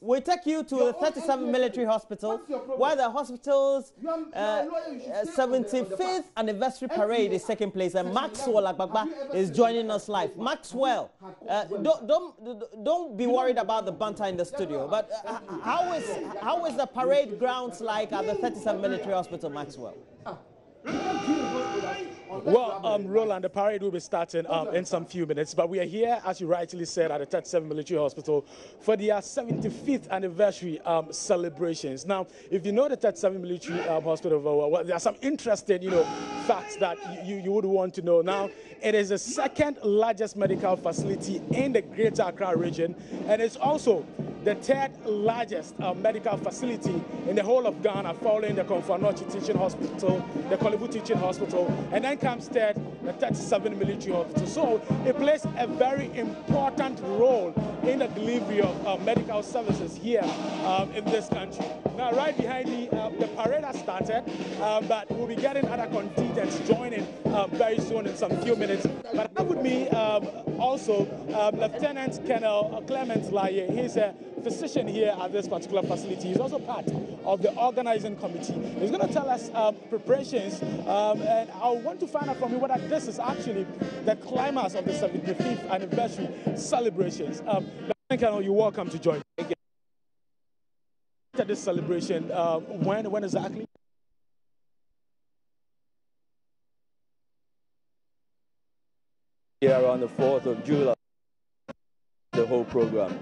we take you to the 37 Military Hospital, where the hospital's 75th anniversary parade is taking place, and Maxwell Agbagba is joining us live. Maxwell, don't be worried about the banter in the studio, but how is the parade grounds like at the 37 Military Hospital, Maxwell? Well, Roland, the parade will be starting in some few minutes, but we are here, as you rightly said, at the 37 Military Hospital for their 75th anniversary celebrations. Now, if you know the 37 Military Hospital, well, there are some interesting, facts that you would want to know. Now, it is the second largest medical facility in the Greater Accra region, and it's also the third largest medical facility in the whole of Ghana, following the Komfo Teaching Hospital, the Korle Bu Teaching Hospital, and then comes third, the 37 Military Hospital. So it plays a very important role in the delivery of medical services here in this country. Now, right behind me, the parade has started, but we'll be getting other contingents joining very soon in some few minutes. But that would be also Lieutenant Colonel Clement Laye. He's a physician here at this particular facility. He's also part of the organizing committee. He's going to tell us preparations, and I want to find out from you whether this is actually the climax of the 75th anniversary celebrations. Lieutenant Colonel, you're welcome to join. This celebration, when exactly? Here on the 4th of July, the whole program.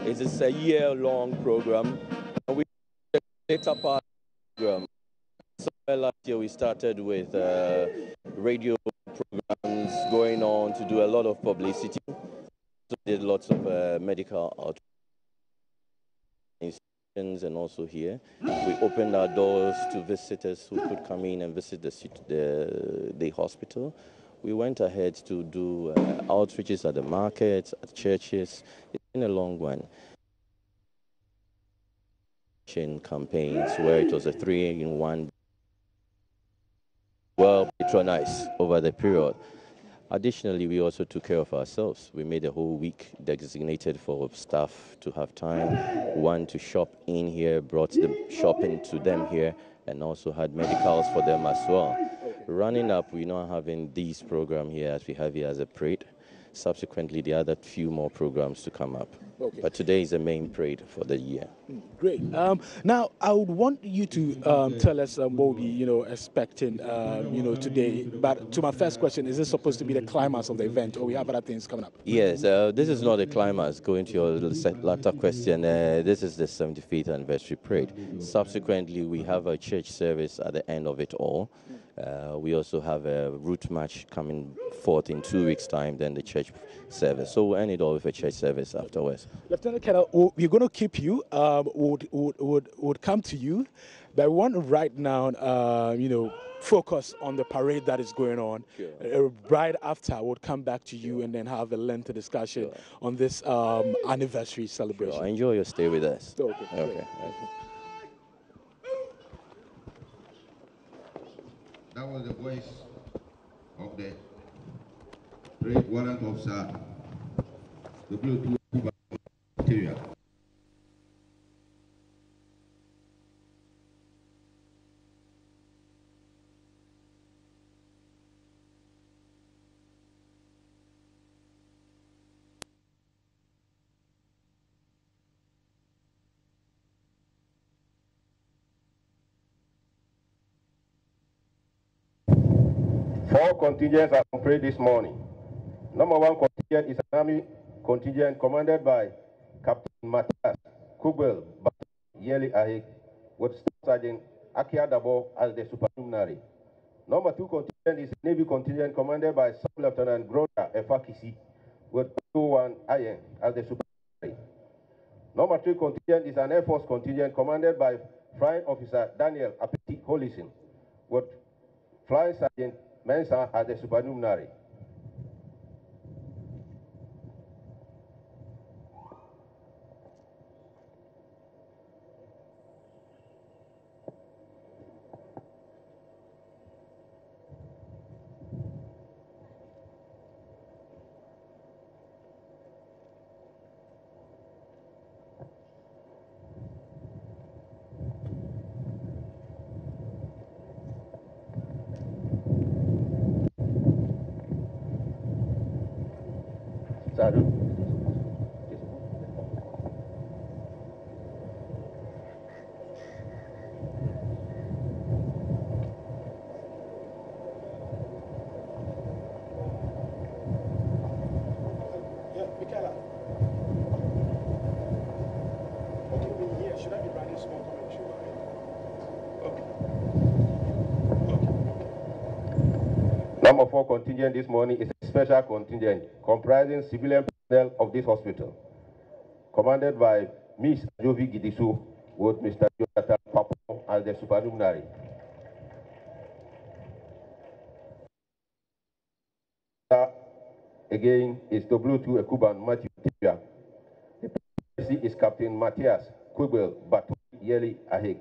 It's a year-long program. And we split up our program. So last year we started with radio programs, going on to do a lot of publicity. So did lots of medical outreach and also here. We opened our doors to visitors who could come in and visit the hospital. We went ahead to do outreaches at the markets, at churches. It's been a long one. Campaigns where it was a 3-in-1, well patronized over the period. Additionally, we also took care of ourselves. We made a whole week designated for staff to have time, one to shop in here, brought the shopping to them here, and also had medicals for them as well. Running up, we're now having these programs here as we have here as a parade. Subsequently, the other few more programs to come up. Okay. But today is the main parade for the year. Great. Now, I would want you to tell us what we're expecting, today. But to my first question, is this supposed to be the climax of the event, or we have other things coming up? Yes, this is not a climax. Going to your latter question, this is the 75th anniversary parade. Subsequently, we have a church service at the end of it all. We also have a route march coming forth in 2 weeks' time, then the church service. So we'll end it all with a church service afterwards. Lieutenant Colonel, we're going to keep you, would come to you, but we want right now, focus on the parade that is going on. Sure. Right after, we'll come back to you and then have a lengthy discussion on this anniversary celebration. Sure. Enjoy your stay with us. Okay. That was the voice of the parade warrant officer, the Blue Bacteria. Four contingents are on parade this morning. Number 1 contingent is an army contingent commanded by Captain Matthias Kubel Yeli Ahik, with Staff Sergeant Akia Dabo as the supernumerary. Number 2 contingent is a Navy contingent commanded by Sub-Lieutenant Groda Efakisi, with 2-1 Ayen as the supernumerary. Number 3 contingent is an Air Force contingent commanded by Flying Officer Daniel Apeti Holison, with Flying Sergeant Mensa as the supernumerary. Number 4 contingent this morning is a special contingent comprising civilian personnel of this hospital, commanded by Miss Jovi Gidisu with Mr. Jonathan Papo as the supernumerary. Again is W2 Ekuban Matthew Tipia. The PC is Captain Matthias Kubel Batu Yeli Aheg.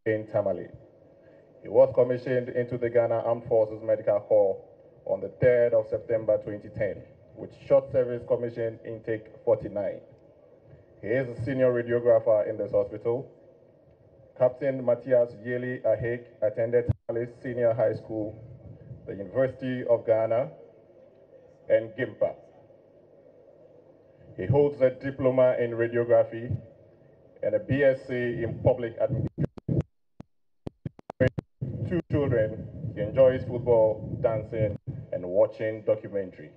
In Tamale. He was commissioned into the Ghana Armed Forces Medical Corps on the 3rd of September 2010 with short service commission intake 49. He is a senior radiographer in this hospital. Captain Matthias Yeli Aheg attended Tamale Senior High School, the University of Ghana, and GIMPA. He holds a diploma in radiography and a BSc in public administration. Two children, he enjoys football, dancing, and watching documentary.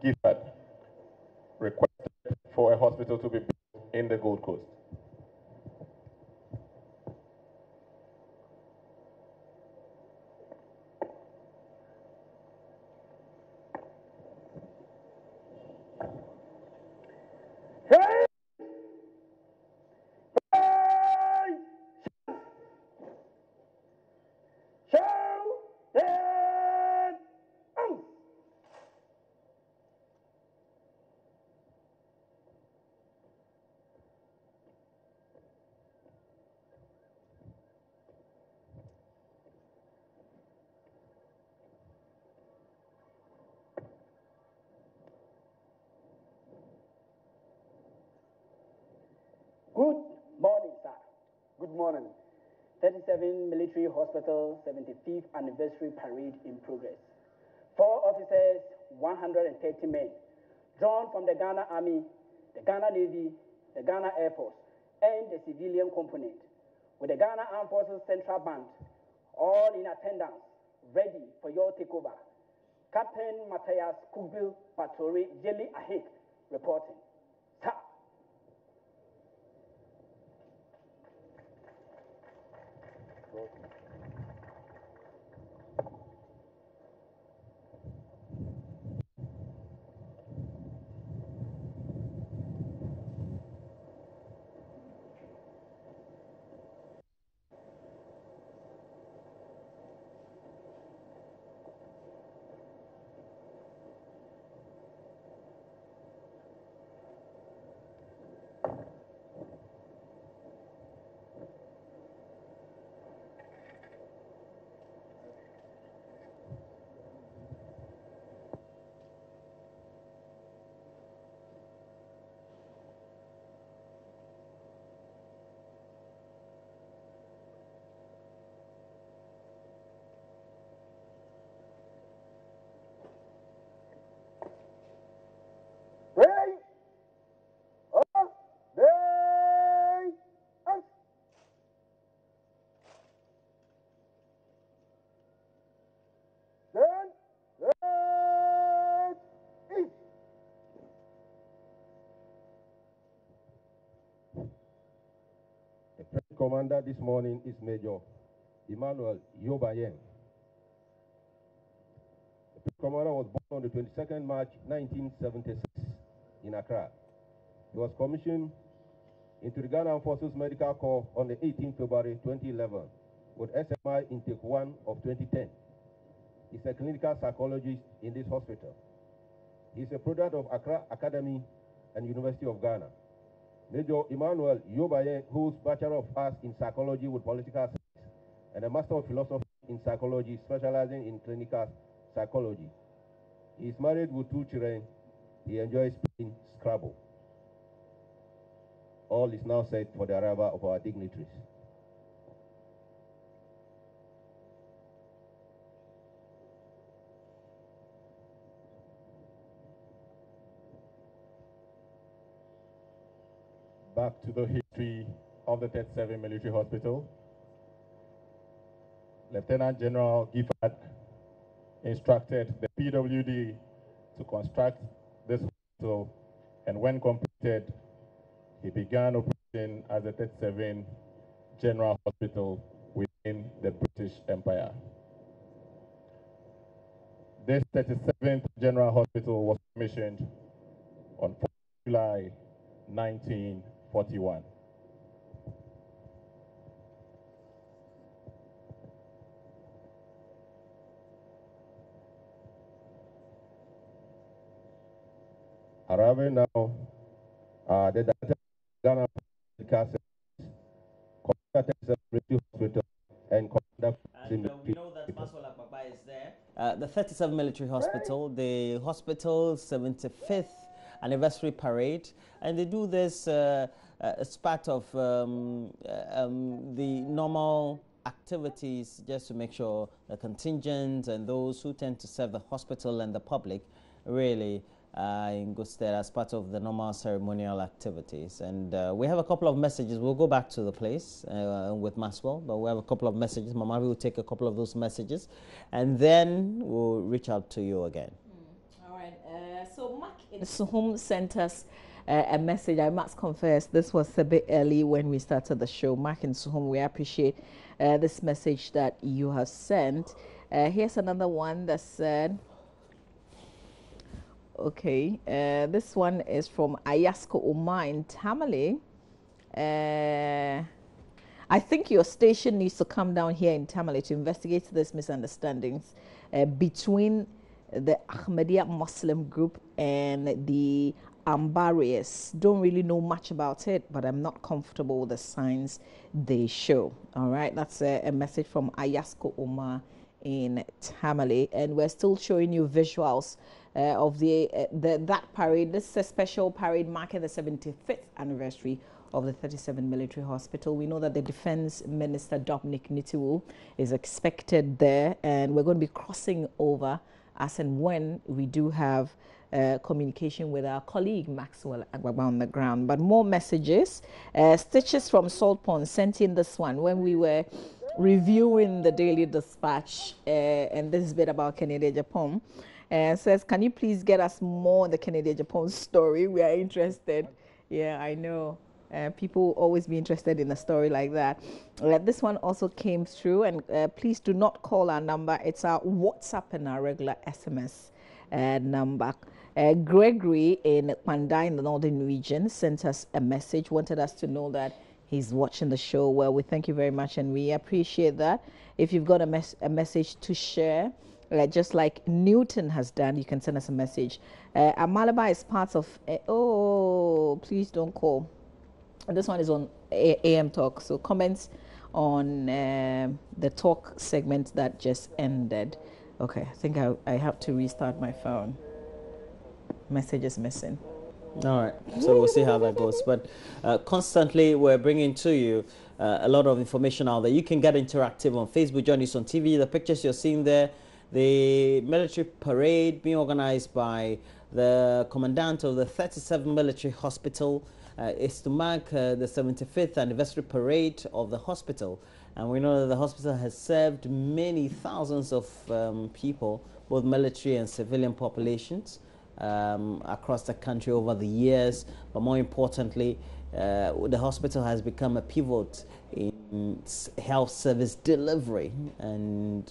Gifford requested for a hospital to be built in the Gold Coast. Good morning, sir. Good morning. 37 Military Hospital 75th Anniversary Parade in progress. 4 officers, 130 men, drawn from the Ghana Army, the Ghana Navy, the Ghana Air Force, and the civilian component, with the Ghana Armed Forces Central Band, all in attendance, ready for your takeover. Captain Matthias Kubil Patori Yeli Ahik reporting. Sir. commander this morning is Major Emmanuel Yobayeng. The Brigade commander was born on the 22nd March 1976 in Accra. He was commissioned into the Ghana Armed Forces Medical Corps on the 18th February 2011 with SMI intake 1 of 2010. He's a clinical psychologist in this hospital. He's a product of Accra Academy and University of Ghana. Major Emmanuel Yobayeng holds Bachelor of Arts in Psychology with Political Science and a Master of Philosophy in Psychology, specializing in clinical psychology. He is married with 2 children. He enjoys playing Scrabble. All is now set for the arrival of our dignitaries. Back to the history of the 37 Military Hospital. Lieutenant General Gifford instructed the PWD to construct this hospital, and when completed, he began operation as the 37 General Hospital within the British Empire. This 37th General Hospital was commissioned on 4th July 1941. Arriving now, the Director of Ghana Medical Service, Commander Hospital, and Commander we know that Maswala Baba is there. The 37 Military Hospital, the hospital's 75th anniversary parade, and they do this as part of the normal activities, just to make sure the contingent and those who tend to serve the hospital and the public really in good stead as part of the normal ceremonial activities. And we have a couple of messages. We'll go back to the place with Maswell, but we have a couple of messages. Mama will take a couple of those messages, and then we'll reach out to you again. All right. So Mark in Suhum sent us a message. I must confess, this was a bit early when we started the show. Mark in Suhum, we appreciate this message that you have sent. Here's another one that said, okay, this one is from Ayasko Omar in Tamale. I think your station needs to come down here in Tamale to investigate these misunderstandings between the Ahmadiyya Muslim group and the Ambarius. Don't really know much about it, but I'm not comfortable with the signs they show. All right, that's a message from Ayasko Omar in Tamale, and we're still showing you visuals of that parade. This is a special parade marking the 75th anniversary of the 37 Military Hospital. We know that the Defense Minister Dominic Nitiwu is expected there, and we're going to be crossing over as and when we do have communication with our colleague Maxwell Agbagba on the ground. But more messages. Stitches from Salt Pond sent in this one when we were reviewing the Daily Dispatch, and this is a bit about Kennedy Japan. Says, can you please get us more on the Kennedy Japan story? We are interested. Yeah, I know. People always be interested in a story like that. This one also came through, and please do not call our number. It's our WhatsApp and our regular SMS number. Gregory in Pandai in the Northern region sent us a message, wanted us to know that he's watching the show. Well, we thank you very much, and we appreciate that. If you've got a message to share, just like Newton has done, you can send us a message. Amalaba is part of... oh, please don't call. This one is on AM Talk. So comments on the talk segment that just ended. Okay, I think I have to restart my phone. Message is missing. All right, so we'll see how that goes. But constantly we're bringing to you a lot of information out there. You can get interactive on Facebook, join us on TV. The pictures you're seeing there, the military parade being organized by the commandant of the 37 Military Hospital is to mark the 75th anniversary parade of the hospital. And we know that the hospital has served many thousands of people, both military and civilian populations, across the country over the years. But more importantly, the hospital has become a pivot in health service delivery, and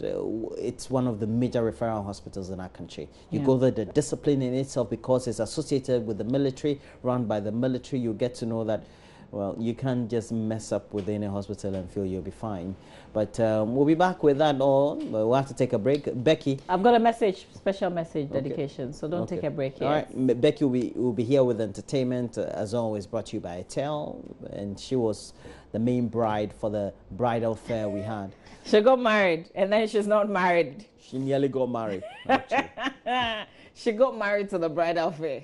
it's one of the major referral hospitals in our country. You go there, the discipline in itself, because it's associated with the military, run by the military, you get to know that, well, you can't just mess up within a hospital and feel you'll be fine. But we'll be back with that all. We'll have to take a break. Becky. I've got a message, special message, dedication, so don't take a break yet. All right, Becky will be here with entertainment, as always, brought to you by Etel, and she was the main bride for the bridal fair we had. She got married, and then she's not married. She nearly got married. She got married to the bridal fair.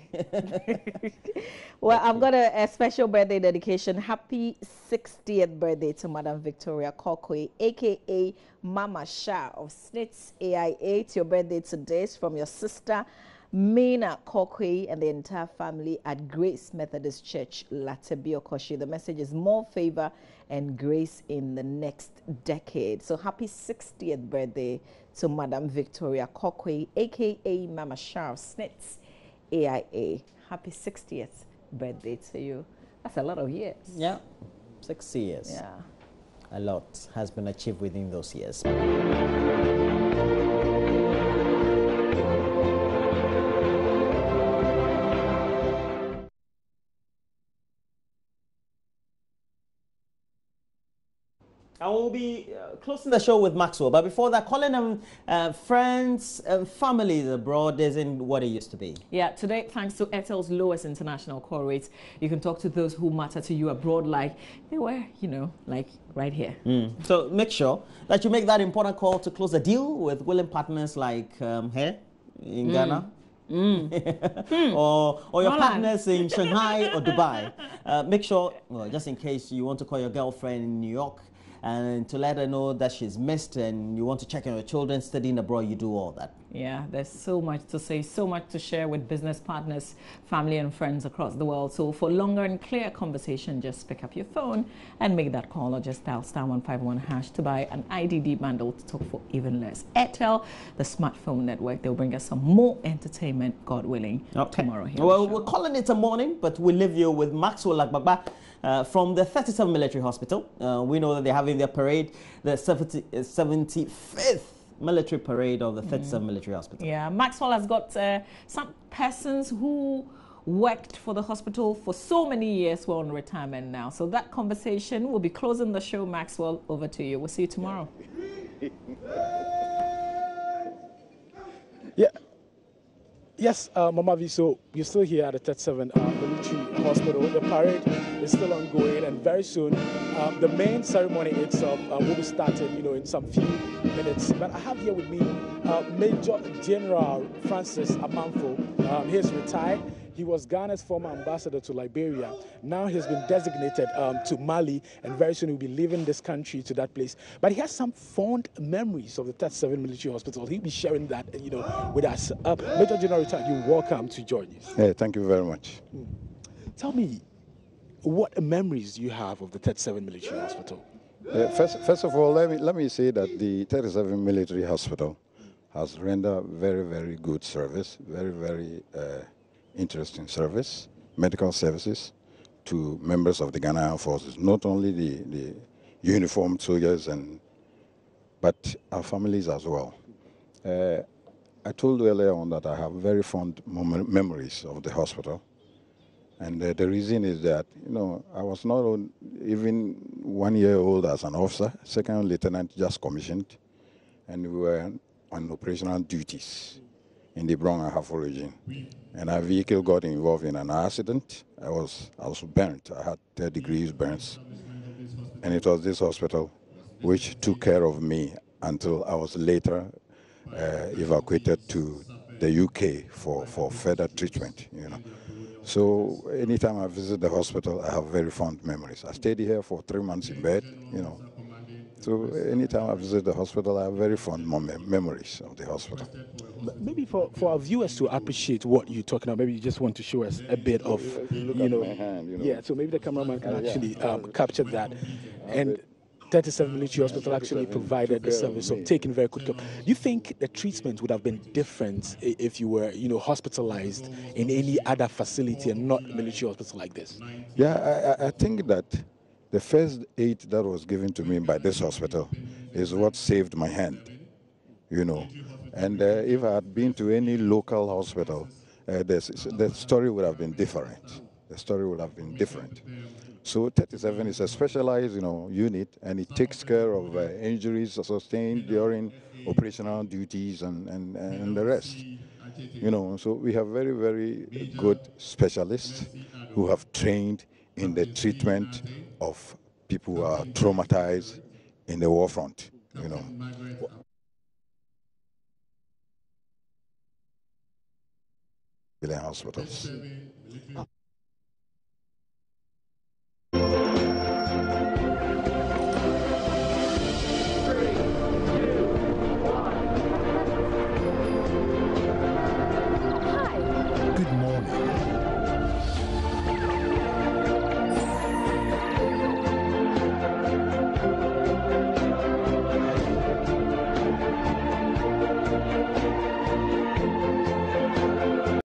Well, I've got a special birthday dedication. Happy 60th birthday to Madam Victoria Kokwe, a.k.a. Mama Shah of Snits AIA. It's your birthday today. It's from your sister, Mina Kokwe, and the entire family at Grace Methodist Church, Latebio Koshi. The message is more favor and grace in the next decade. So happy 60th birthday to Madam Victoria Kokwe, a.k.a. Mama Shah of Snits AIA. Happy 60th birthday to you. That's a lot of years. Yeah, 6 years. Yeah. A lot has been achieved within those years. I will be closing the show with Maxwell, but before that, calling them friends and families abroad isn't what it used to be. Yeah, today, thanks to Airtel's lowest international call rates, you can talk to those who matter to you abroad like they were, you know, like right here. So make sure that you make that important call to close a deal with willing partners like here in Ghana. or your partners in Shanghai or Dubai. Make sure, well, just in case you want to call your girlfriend in New York, and to let her know that she's missed and you want to check on your children studying abroad, you do all that. Yeah, there's so much to say, so much to share with business partners, family and friends across the world. So for longer and clear conversation, just pick up your phone and make that call, or just dial *151# to buy an IDD bundle to talk for even less. Airtel, the smartphone network, they'll bring us some more entertainment, God willing, tomorrow here. Well, we're calling it a morning, but we'll leave you with Maxwell Lagbagba. From the 37 Military Hospital. We know that they're having their parade, the 75th military parade of the 37 Military Hospital. Yeah, Maxwell has got some persons who worked for the hospital for so many years, who are on retirement now. So that conversation will be closing the show. Maxwell, over to you. We'll see you tomorrow. Yeah. Yes, Mama V, so you're still here at the 37 Military Hospital. The parade is still ongoing, and very soon the main ceremony itself will be starting, you know, in some few minutes. But I have here with me Major General Francis Amanfo. He's retired. He was Ghana's former ambassador to Liberia. Now he's been designated to Mali, and very soon he'll be leaving this country to that place. But he has some fond memories of the 37 Military Hospital. He'll be sharing that, you know, with us. Major General, you're welcome to join us. Hey, thank you very much. Tell me, what memories you have of the 37 Military Hospital? First of all, let me say that the 37 Military Hospital has rendered very, very good service, very, very interesting service, medical services to members of the Ghana Armed Forces, not only the uniformed soldiers, but our families as well. I told you earlier on that I have very fond memories of the hospital. And the reason is that, you know, I was not even 1 year old as an officer, second lieutenant just commissioned, and we were on operational duties in the Brong and Hafo region. And our vehicle got involved in an accident. I was burnt. I had 3rd degree burns. And it was this hospital which took care of me until I was later evacuated to the UK for further treatment, you know. So anytime I visit the hospital, I have very fond memories. I stayed here for 3 months in bed, you know. So anytime I visit the hospital, I have very fond memories of the hospital. Maybe for our viewers to appreciate what you're talking about, maybe you just want to show us a bit of, you know. Yeah, so maybe the cameraman can actually capture that. And 37 Military Hospital actually provided the service of taking very good care. Do you think the treatment would have been different if you were, hospitalized in any other facility and not a military hospital like this? Yeah, I think that the first aid that was given to me by this hospital is what saved my hand, And if I had been to any local hospital, the story would have been different. The story would have been different. So 37 is a specialized, unit, and it takes care of injuries sustained during operational duties and the rest. So we have very, very good specialists who have trained in the treatment of people who are traumatized in the war front, hospitals.